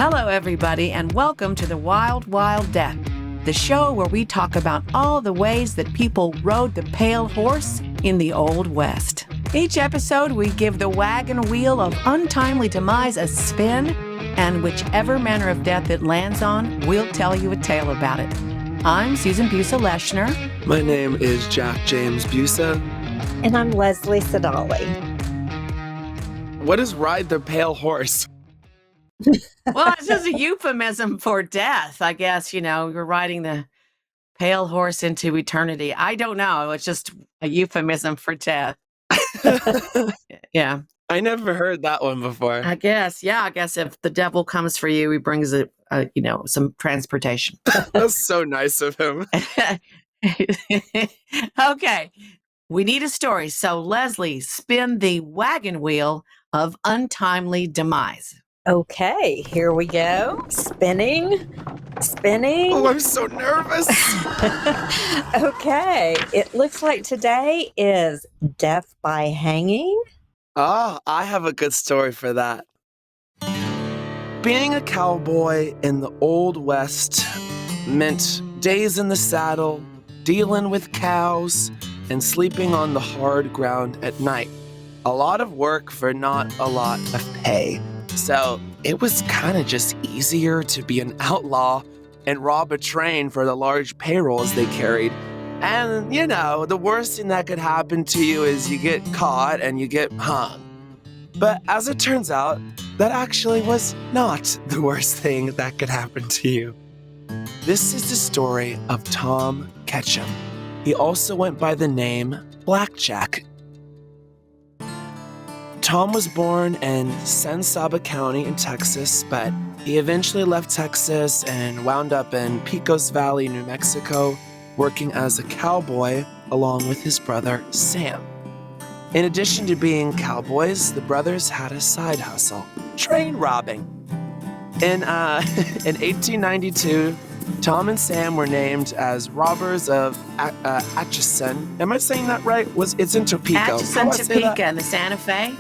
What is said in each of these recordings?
Hello, everybody, and welcome to the Wild Wild Death, the show where we talk about all the ways that people rode the pale horse in the Old West. Each episode, we give the wagon wheel of untimely demise a spin, and whichever manner of death it lands on, we'll tell you a tale about it. I'm Susan Busa-Leshner. My name is Jack James Busa. And I'm Leslie Sadali. What is ride the pale horse? Well, it's just a euphemism for death, I guess. You're riding the pale horse into eternity. I don't know. It's just a euphemism for death. Yeah. I never heard that one before. I guess if the devil comes for you, he brings some transportation. That's so nice of him. Okay. We need a story. So, Leslie, spin the wagon wheel of untimely demise. Okay, here we go. Spinning. Oh, I'm so nervous. Okay, it looks like today is death by hanging. Oh, I have a good story for that. Being a cowboy in the Old West meant days in the saddle, dealing with cows, and sleeping on the hard ground at night. A lot of work for not a lot of pay. So it was kind of just easier to be an outlaw and rob a train for the large payrolls they carried. And, the worst thing that could happen to you is you get caught and you get hung. But as it turns out, that actually was not the worst thing that could happen to you. This is the story of Tom Ketchum. He also went by the name Blackjack. Tom was born in San Saba County in Texas, but he eventually left Texas and wound up in Pecos Valley, New Mexico, working as a cowboy along with his brother Sam. In addition to being cowboys, the brothers had a side hustle, train robbing. In 1892, Tom and Sam were named as robbers of Atchison. Am I saying that right? It's in Topeka. Atchison, Topeka, in the Santa Fe.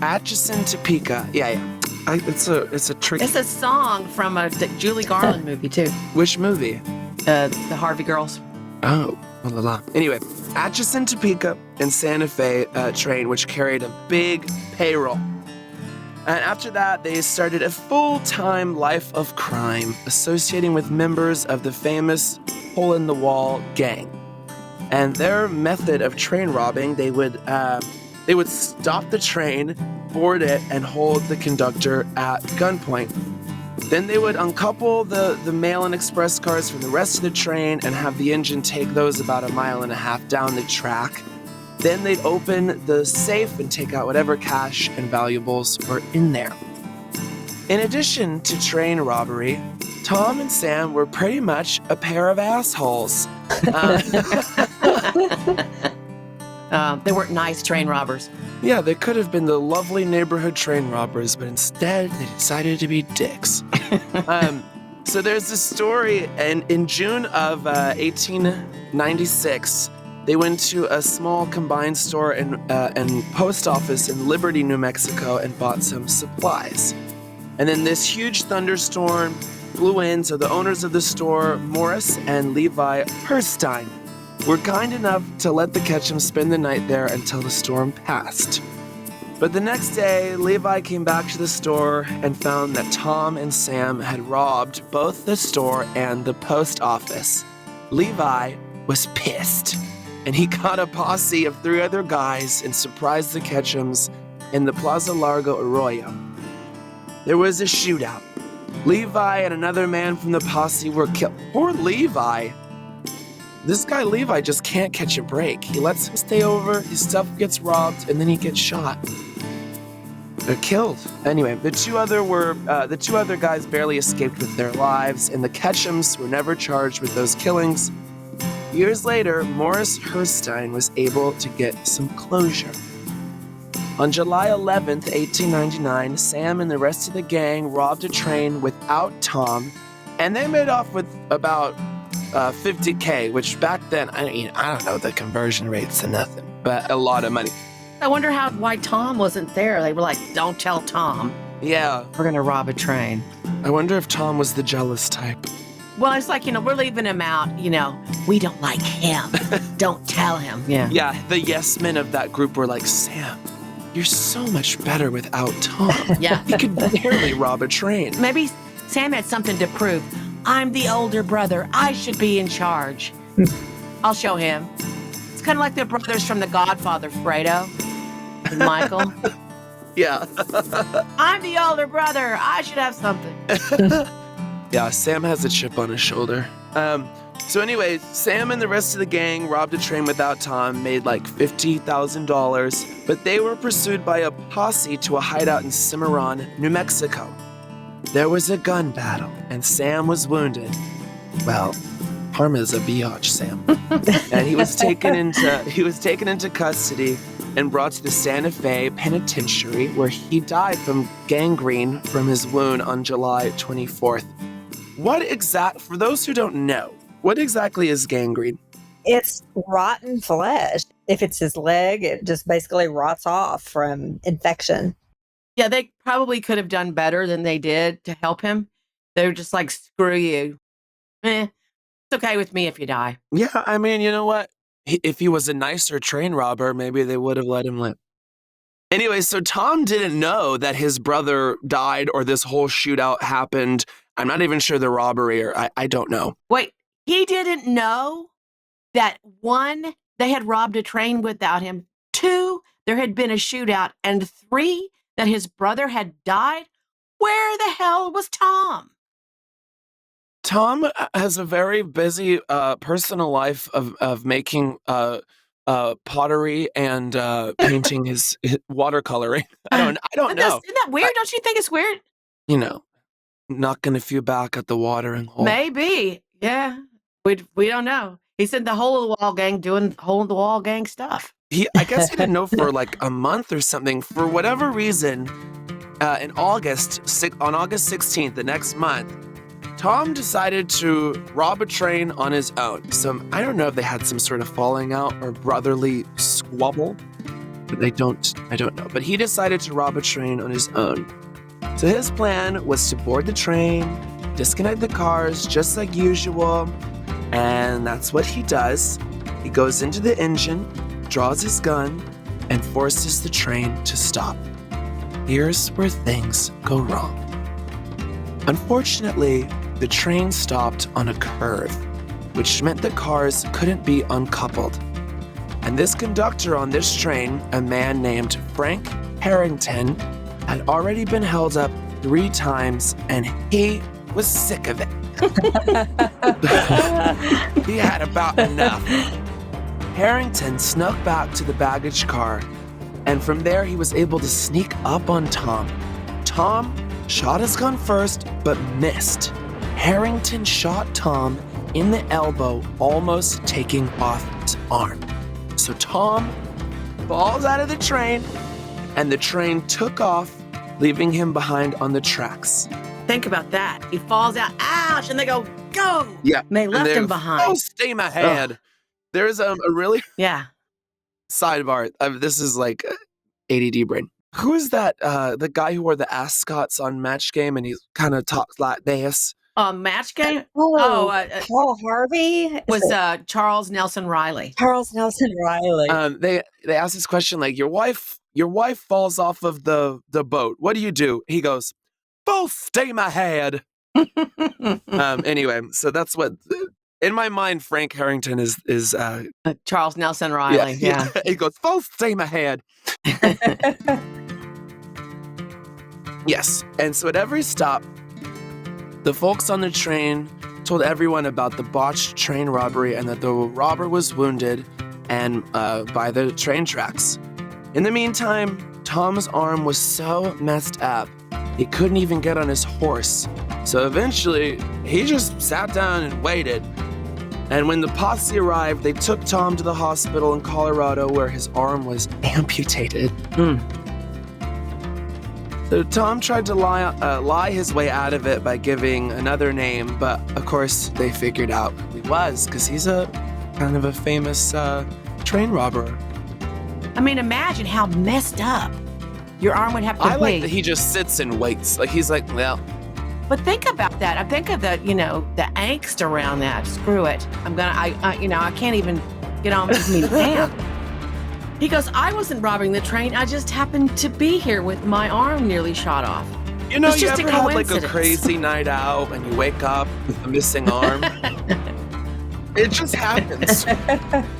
Atchison, Topeka. Yeah. It's a trick. It's a song from a Julie Garland movie too. Which movie? The Harvey Girls. Oh, la la la. Anyway, Atchison, Topeka, and Santa Fe train, which carried a big payroll. And after that, they started a full-time life of crime, associating with members of the famous Hole-in-the-Wall gang. And their method of train robbing, they would stop the train, board it, and hold the conductor at gunpoint. Then they would uncouple the mail and express cars from the rest of the train and have the engine take those about 1.5 miles down the track. Then they'd open the safe and take out whatever cash and valuables were in there. In addition to train robbery, Tom and Sam were pretty much a pair of assholes. They weren't nice train robbers. Yeah, they could have been the lovely neighborhood train robbers, but instead they decided to be dicks. So there's this story, and in June of 1896, they went to a small combined store and post office in Liberty, New Mexico, and bought some supplies. And then this huge thunderstorm blew in, so the owners of the store, Morris and Levi Herstein, were kind enough to let the Ketchum spend the night there until the storm passed. But the next day, Levi came back to the store and found that Tom and Sam had robbed both the store and the post office. Levi was pissed, and he got a posse of 3 other guys and surprised the Ketchums in the Plaza Largo Arroyo. There was a shootout. Levi and another man from the posse were killed. Poor Levi. This guy Levi just can't catch a break. He lets him stay over, his stuff gets robbed, and then he gets shot. They're killed. Anyway, the two other guys barely escaped with their lives, and the Ketchums were never charged with those killings. Years later, Morris Herstein was able to get some closure. On July 11th, 1899, Sam and the rest of the gang robbed a train without Tom, and they made off with about $50K, which back then, I don't know the conversion rates to nothing, but a lot of money. I wonder why Tom wasn't there. They were like, don't tell Tom. Yeah. We're going to rob a train. I wonder if Tom was the jealous type. Well, it's like, we're leaving him out. We don't like him. Don't tell him. Yeah. Yeah, the yes men of that group were like, Sam, you're so much better without Tom. Yeah. He could barely rob a train. Maybe Sam had something to prove. I'm the older brother. I should be in charge. I'll show him. It's kind of like the brothers from The Godfather, Fredo and Michael. Yeah. I'm the older brother. I should have something. Yeah, Sam has a chip on his shoulder. So anyway, Sam and the rest of the gang robbed a train without Tom, made like $50,000, but they were pursued by a posse to a hideout in Cimarron, New Mexico. There was a gun battle, and Sam was wounded. Well, Parma's a biatch, Sam. And he was taken into custody and brought to the Santa Fe Penitentiary, where he died from gangrene from his wound on July 24th. For those who don't know, what exactly is gangrene? It's rotten flesh. If it's his leg, it just basically rots off from infection. Yeah, they probably could have done better than they did to help him. They were just like, screw you. It's okay with me if you die. Yeah, I mean, you know what? If he was a nicer train robber, maybe they would have let him live. Anyway, so Tom didn't know that his brother died or this whole shootout happened. I'm not even sure the robbery, or I don't know. Wait, he didn't know that 1, they had robbed a train without him. 2, there had been a shootout. And 3, that his brother had died? Where the hell was Tom? Tom has a very busy personal life of making pottery and painting his watercoloring. I don't know. Isn't that weird? Don't you think it's weird? Knocking a few back at the watering hole. Maybe. Yeah. We don't know. He's in the hole of the wall gang doing hole in the wall gang stuff. I guess he didn't know for like a month or something. For whatever reason, on August 16th, the next month, Tom decided to rob a train on his own. So I don't know if they had some sort of falling out or brotherly squabble. But I don't know. But he decided to rob a train on his own. So his plan was to board the train, disconnect the cars just like usual. And that's what he does. He goes into the engine, draws his gun, and forces the train to stop. Here's where things go wrong. Unfortunately, the train stopped on a curve, which meant the cars couldn't be uncoupled. And this conductor on this train, a man named Frank Harrington, had already been held up 3 times, and he was sick of it. He had about enough. Harrington snuck back to the baggage car, and from there he was able to sneak up on Tom. Tom shot his gun first, but missed. Harrington shot Tom in the elbow, almost taking off his arm. So Tom falls out of the train, and the train took off, leaving him behind on the tracks. Think about that. He falls out, ouch, and they go, go! Yeah. And they left him behind. Oh, steam ahead. Ugh. There's a really sidebar. This is like ADD brain. Who is that? The guy who wore the ascots on Match Game and he kind of talks like this. Match Game? Paul Harvey was Charles Nelson Riley. Charles Nelson Riley. They asked this question like, your wife falls off of the boat. What do? He goes, full steam ahead. Anyway, so that's what. In my mind, Frank Harrington is Charles Nelson Riley. Yeah. He goes, full steam ahead. Yes. And so at every stop, the folks on the train told everyone about the botched train robbery and that the robber was wounded and by the train tracks. In the meantime, Tom's arm was so messed up, he couldn't even get on his horse. So eventually, he just sat down and waited. And when the posse arrived, they took Tom to the hospital in Colorado where his arm was amputated. So Tom tried to lie his way out of it by giving another name, but of course they figured out who he was because he's a kind of a famous train robber. I mean, imagine how messed up Your arm would have to I like bleed. that he just sits and waits. Like he's like, well, But think about that. I think of the, the angst around that. Screw it. I can't even get on with me down. He goes, I wasn't robbing the train. I just happened to be here with my arm nearly shot off. you know, It's you just a ever had like a coincidence. crazy night out and you wake up with a missing arm? It just happens.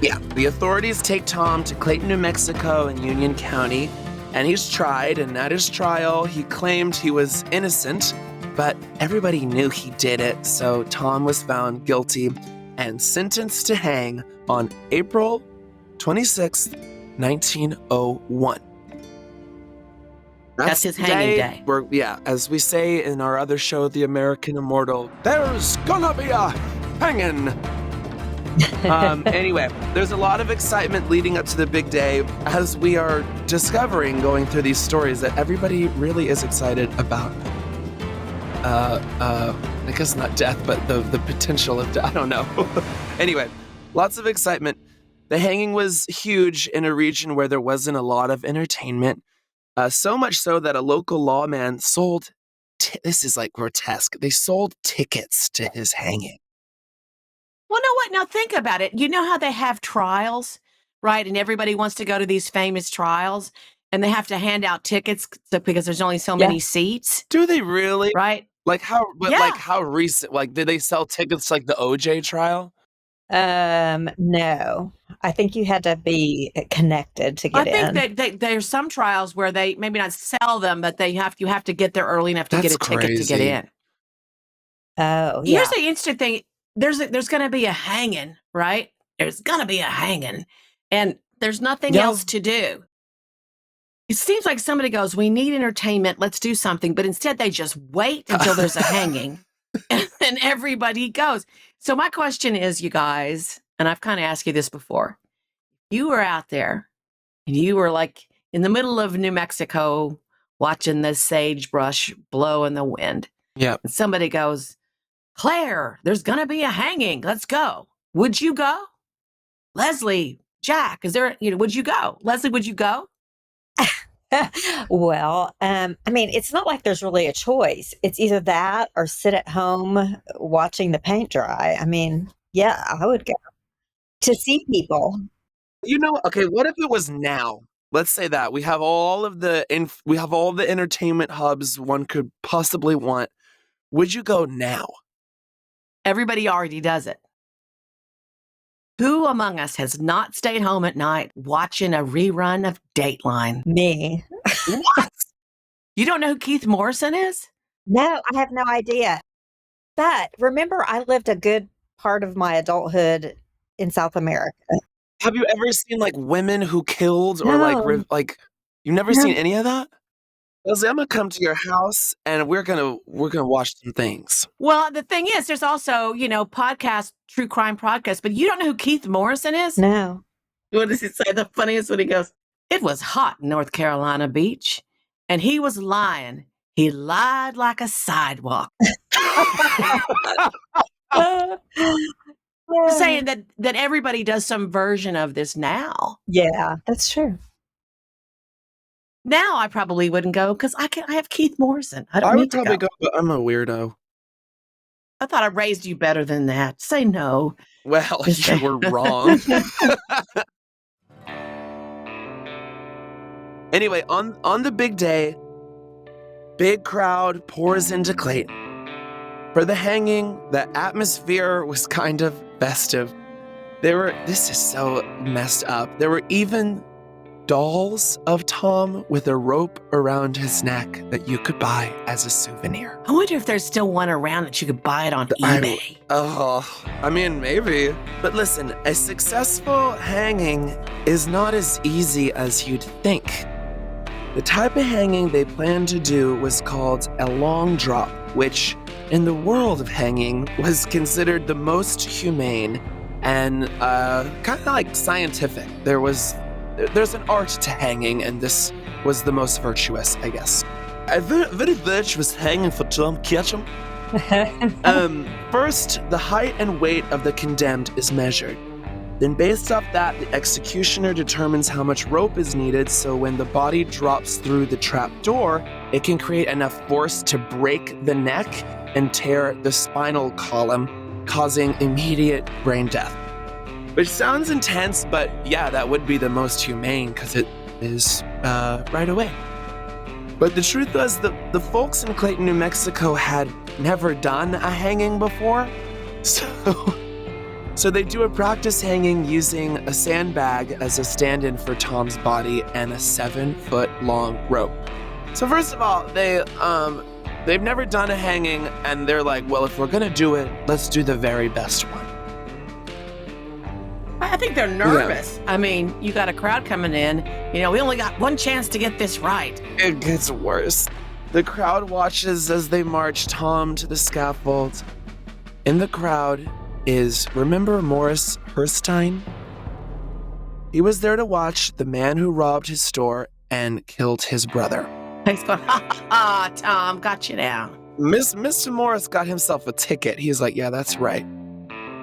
Yeah, the authorities take Tom to Clayton, New Mexico in Union County, and he's tried, and at his trial, he claimed he was innocent, but everybody knew he did it, so Tom was found guilty and sentenced to hang on April 26th, 1901. That's his hanging day. As we say in our other show, The American Immortal, there's gonna be a hanging. Anyway, there's a lot of excitement leading up to the big day as we are discovering, going through these stories, that everybody really is excited about, I guess not death, but the potential of death. I don't know. Anyway, lots of excitement. The hanging was huge in a region where there wasn't a lot of entertainment, so much so that a local lawman sold, this is like grotesque, they sold tickets to his hanging. Well, no, what? Now think about it. You know how they have trials, right? And everybody wants to go to these famous trials, and they have to hand out tickets because there's only so many seats, Do they really? right? Like how? But Yeah. like how recent? Like did they sell tickets like the OJ trial? No. I think you had to be connected to I get in. think that there's some trials where they maybe not sell them, but you have to get there early enough to get a That's ticket to get crazy. in. Oh, yeah. Here's the interesting thing. There's going to be a hanging, right? There's going to be a hanging, and there's nothing Yeah. else to do. It seems like somebody goes, we need entertainment, let's do something. But instead, they just wait until there's a hanging, and then everybody goes. So my question is, you guys, and I've kind of asked you this before. You were out there, and you were like in the middle of New Mexico watching the sagebrush blow in the wind. Yeah. And somebody goes, Claire, there's going to be a hanging. Let's go. Would you go? Leslie, Jack, would you go? Leslie, would you go? Well, I mean, it's not like there's really a choice. It's either that or sit at home watching the paint dry. I mean, yeah, I would go to see people. You know, okay, what if it was now? Let's say that we have all the entertainment hubs one could possibly want. Would you go now? Everybody already does it. Who among us has not stayed home at night watching a rerun of Dateline? Me. What? You don't know who Keith Morrison is? No, I have no idea. But remember, I lived a good part of my adulthood in South America. Have you ever seen like women who killed or No. like you've never No. seen any of that? Leslie, I'm gonna come to your house and we're gonna watch some things. Well, the thing is, there's also, true crime podcasts, but you don't know who Keith Morrison is? No. What does he say? The funniest when he goes, it was hot in North Carolina beach, and he was lying. He lied like a sidewalk. Saying that everybody does some version of this now. Yeah, that's true. Now I probably wouldn't go because I have Keith Morrison. I don't I need would to probably go. go, but I'm a weirdo. I thought I raised you better than that. Say no. Well, Just you say- were wrong. Anyway, on the big day, big crowd pours into Clayton. For the hanging, the atmosphere was kind of festive. This is so messed up. There were even dolls of Tom with a rope around his neck that you could buy as a souvenir. I wonder if there's still one around that you could buy it on eBay. I mean, maybe. But listen, a successful hanging is not as easy as you'd think. The type of hanging they planned to do was called a long drop, which, in the world of hanging, was considered the most humane and kind of like scientific. There's an art to hanging, and this was the most virtuous, I guess. A very virtuous hanging for Tom Ketchum. First, the height and weight of the condemned is measured. Then based off that, the executioner determines how much rope is needed, so when the body drops through the trap door, it can create enough force to break the neck and tear the spinal column, causing immediate brain death. Which sounds intense, but yeah, that would be the most humane because it is right away. But the truth was, the folks in Clayton, New Mexico had never done a hanging before, so they do a practice hanging using a sandbag as a stand-in for Tom's body and a 7-foot-long rope. So first of all, they've never done a hanging, and they're like, well, if we're gonna do it, let's do the very best one. I think they're nervous. Yeah. I mean, you got a crowd coming in. We only got one chance to get this right. It gets worse. The crowd watches as they march Tom to the scaffold. In the crowd is, remember Morris Herstein? He was there to watch the man who robbed his store and killed his brother. He's going, ha, Tom, got you now. Mr. Morris got himself a ticket. He's like, yeah, that's right.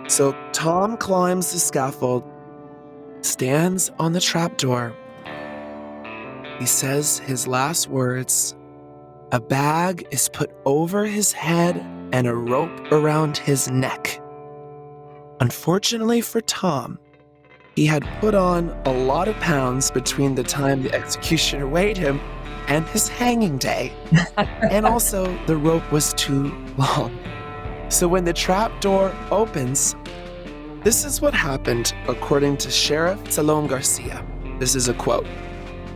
So Tom climbs the scaffold, stands on the trapdoor. He says his last words. A bag is put over his head and a rope around his neck. Unfortunately for Tom, he had put on a lot of pounds between the time the executioner weighed him and his hanging day. And also, the rope was too long. So when the trap door opens, this is what happened according to Sheriff Salom Garcia. This is a quote.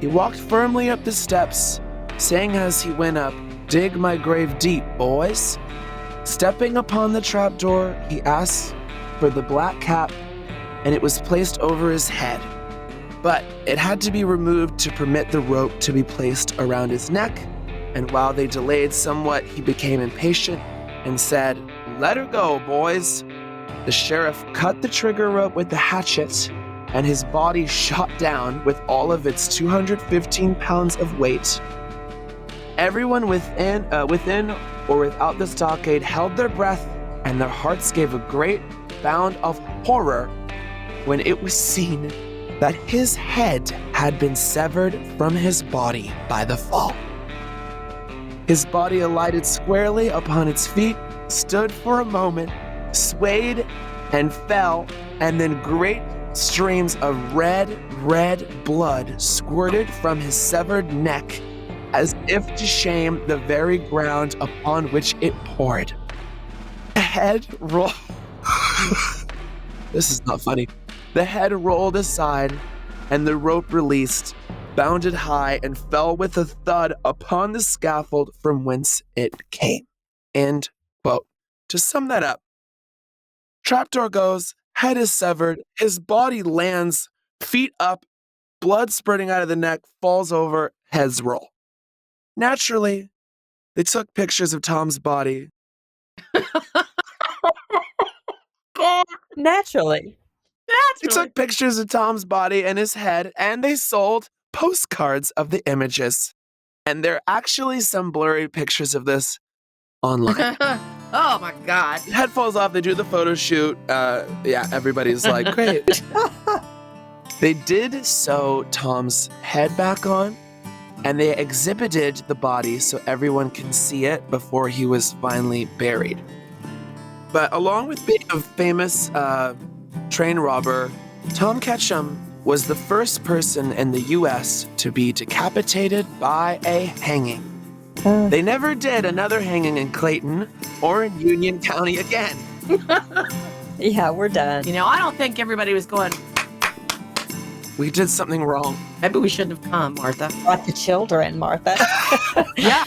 He walked firmly up the steps, saying as he went up, "Dig my grave deep, boys." Stepping upon the trapdoor, he asked for the black cap, and it was placed over his head. But it had to be removed to permit the rope to be placed around his neck, and while they delayed somewhat, he became impatient and said, "Let her go, boys." The sheriff cut the trigger rope with the hatchet, and his body shot down with all of its 215 pounds of weight. Everyone within or without the stockade held their breath, and their hearts gave a great bound of horror when it was seen that his head had been severed from his body by the fall. His body alighted squarely upon its feet, stood for a moment, swayed and fell, and then great streams of red blood squirted from his severed neck as if to shame the very ground upon which it poured. The head rolled... This is not funny. The head rolled aside, and the rope released, bounded high, and fell with a thud upon the scaffold from whence it came. End quote. To sum that up, trapdoor goes, head is severed, his body lands, feet up, blood spurting out of the neck, falls over, heads roll. Naturally, they took pictures of Tom's body. Naturally. They took pictures of Tom's body and his head, and they sold postcards of the images. And there are actually some blurry pictures of this online. Oh my God. Head falls off, they do the photo shoot. Everybody's like, great. They did sew Tom's head back on, and they exhibited the body so everyone can see it before he was finally buried. But along with being a famous train robber, Tom Ketchum was the first person in the U.S. to be decapitated by a hanging. They never did another hanging in Clayton or in Union County again. Yeah, we're done. I don't think everybody was going, we did something wrong. Maybe we shouldn't have come, Martha. Brought the children, Martha. Yeah.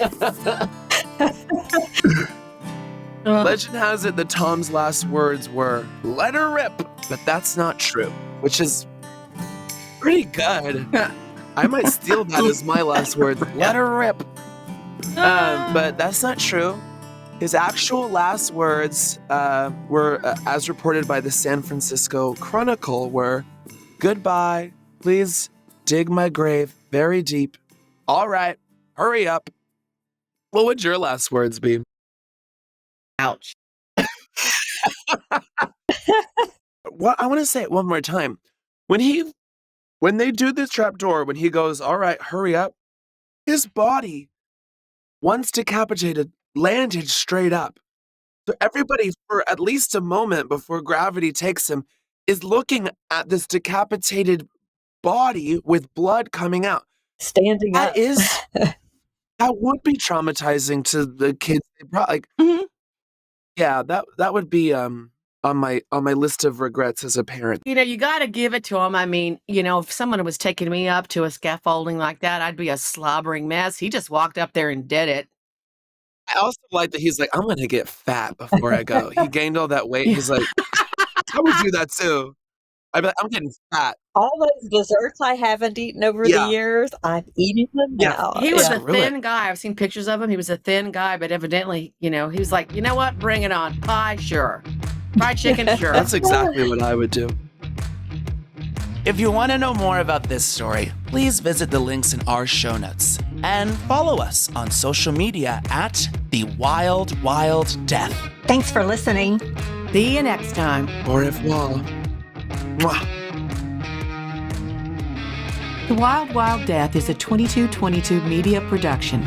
Legend has it that Tom's last words were, "Let her rip," but that's not true, which is pretty good. I might steal that as my last words. Let her rip. But that's not true. His actual last words were, as reported by the San Francisco Chronicle, were, "Goodbye, please dig my grave very deep. All right, hurry up." What would your last words be? Ouch. what I want to say it one more time. When they do the trap door, when he goes, all right, hurry up, his body, once decapitated, landed straight up. So everybody, for at least a moment before gravity takes him, is looking at this decapitated body with blood coming out. Standing That up. is that would be traumatizing to the kids. They like, Mhm. yeah, that would be on my list of regrets as a parent. You know, you got to give it to him. I mean, if someone was taking me up to a scaffolding like that, I'd be a slobbering mess. He just walked up there and did it. I also like that he's like, I'm gonna get fat before I go. He gained all that weight. Yeah. He's like, I would do that too. I'd be like, I'm getting fat. All those desserts I haven't eaten over the Yeah. years, I'm eating them Yeah. now. He was Yeah. a thin guy. I've seen pictures of him. He was a thin guy, but evidently, he was like, you know what? Bring it on. Pie, sure. Fried chicken, sure. That's exactly what I would do. If you want to know more about this story, please visit the links in our show notes and follow us on social media at The Wild Wild Death. Thanks for listening. See you next time. Au revoir. Mwah. The Wild Wild Death is a 2222 media production.